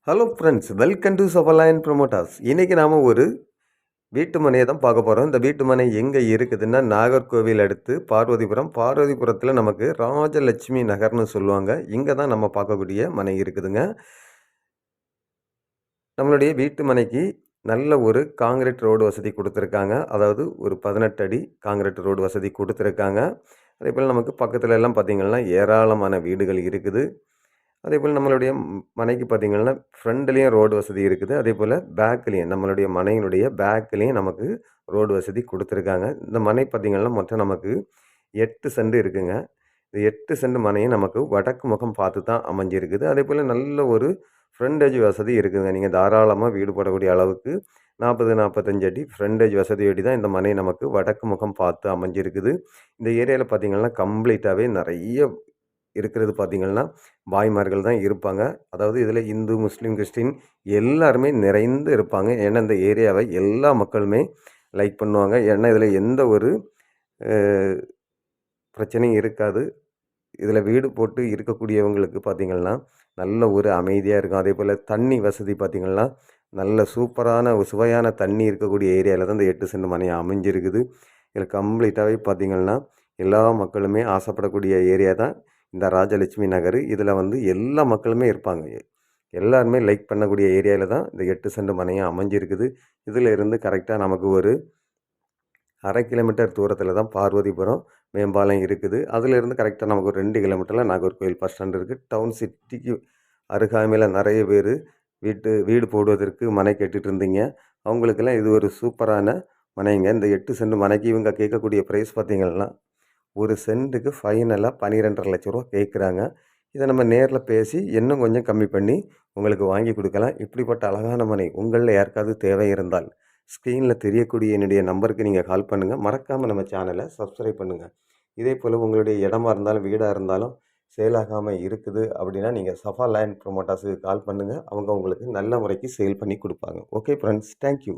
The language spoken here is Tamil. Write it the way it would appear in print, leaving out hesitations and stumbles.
Hello friends, welcome to Safarline promoters. இன்றைக்கி நாம் ஒரு வீட்டு மனையை தான் பார்க்க போகிறோம். இந்த வீட்டு மனை எங்கே இருக்குதுன்னா, நாகர்கோவில் அடுத்து பார்வதிபுரம். பார்வதிபுரத்தில் நமக்கு ராஜலட்சுமி நகர்னு சொல்லுவாங்க. இங்கே தான் நம்ம பார்க்கக்கூடிய மனை இருக்குதுங்க. நம்மளுடைய வீட்டு மனைக்கு நல்ல ஒரு காங்கிரீட் ரோடு வசதி கொடுத்துருக்காங்க. அதாவது ஒரு 18 அடி காங்கிரீட் ரோடு வசதி கொடுத்துருக்காங்க. அதே போல் நமக்கு பக்கத்துல எல்லாம் பார்த்திங்கன்னா ஏராளமான வீடுகள் இருக்குது. அதேபோல் நம்மளுடைய மனைக்கு பார்த்திங்கன்னா ஃப்ரண்ட்லேயும் ரோடு வசதி இருக்குது. அதேபோல் பேக்லேயும் நம்மளுடைய மனையினுடைய பேக்லேயும் நமக்கு ரோடு வசதி கொடுத்துருக்காங்க. இந்த மனை பார்த்திங்கன்னா மொத்தம் நமக்கு 8 சென்ட் இருக்குங்க. இந்த 8 சென்ட் மனையும் நமக்கு வடக்கு முகம் பார்த்து தான் அமைஞ்சிருக்குது. அதேபோல் நல்ல ஒரு ஃப்ரண்டேஜ் வசதி இருக்குதுங்க. நீங்கள் தாராளமாக வீடு போடக்கூடிய அளவுக்கு 40-45 அடி ஃப்ரண்டேஜ் வசதியோடு தான் இந்த மனை நமக்கு வடக்கு முகம் பார்த்து அமைஞ்சிருக்குது. இந்த ஏரியாவில் பார்த்திங்கன்னா கம்ப்ளீட்டாகவே நிறைய இருக்கிறது பார்த்திங்கன்னா பாய்மார்கள் தான் இருப்பாங்க. அதாவது இதில் இந்து, முஸ்லீம், கிறிஸ்டின் எல்லாருமே நிறைந்து இருப்பாங்க. ஏன்னா இந்த ஏரியாவை எல்லா மக்களுமே லைக் பண்ணுவாங்க. ஏன்னா இதில் எந்த ஒரு பிரச்சனையும் இருக்காது. இதில் வீடு போட்டு இருக்கக்கூடியவங்களுக்கு பார்த்திங்கன்னா நல்ல ஒரு அமைதியாக இருக்கும். அதே போல் தண்ணி வசதி பார்த்திங்கன்னா நல்ல சூப்பரான சுவையான தண்ணி இருக்கக்கூடிய ஏரியாவில் தான் இந்த 8 சென்ட் மனை அமைஞ்சிருக்குது. இதில் கம்ப்ளீட்டாகவே பார்த்திங்கன்னா எல்லா மக்களுமே ஆசைப்படக்கூடிய ஏரியா தான் இந்த ராஜலட்சுமி நகர். இதில் வந்து எல்லா மக்களுமே இருப்பாங்க. எல்லாருமே லைக் பண்ணக்கூடிய ஏரியாவில் தான் இந்த 8 சென்ட் மனையும் அமைஞ்சிருக்குது. இதில் இருந்து கரெக்டாக நமக்கு ஒரு 1/2 கிலோமீட்டர் தூரத்தில் தான் பார்வதிபுரம் மேம்பாலம் இருக்குது. அதிலிருந்து கரெக்டாக நமக்கு ஒரு 2 கிலோமீட்டரில் நாகர்கோவில் பஸ் ஸ்டாண்ட் இருக்குது. டவுன் சிட்டிக்கு அருகாமையில் நிறைய பேர் வீடு போடுவதற்கு மனை கேட்டுட்டு இருந்தீங்க. அவங்களுக்கெல்லாம் இது ஒரு சூப்பரான மனைங்க. இந்த 8 சென்ட் மனைக்கு இவங்க கேட்கக்கூடிய ப்ரைஸ் பார்த்திங்கன்னா ஒரு சென்ட்டுக்கு ஃபைனலாக 12.5 லட்ச ரூபா கேட்குறாங்க. இதை நம்ம நேரில் பேசி இன்னும் கொஞ்சம் கம்மி பண்ணி உங்களுக்கு வாங்கி கொடுக்கலாம். இப்படிப்பட்ட அழகான மனை உங்களில் யாருக்காவது தேவை இருந்தால் ஸ்க்ரீனில் தெரியக்கூடிய என்னுடைய நம்பருக்கு நீங்கள் கால் பண்ணுங்கள். மறக்காமல் நம்ம சேனலை சப்ஸ்கிரைப் பண்ணுங்கள். இதே போல் உங்களுடைய இடமா இருந்தாலும் வீடாக இருந்தாலும் சேல் ஆகாமல் இருக்குது அப்படின்னா நீங்கள் சஃபா லேண்ட் ப்ரொமோட்டர்ஸுக்கு கால் பண்ணுங்கள். அவங்க உங்களுக்கு நல்ல முறைக்கு சேல் பண்ணி கொடுப்பாங்க. Okay friends, thank you.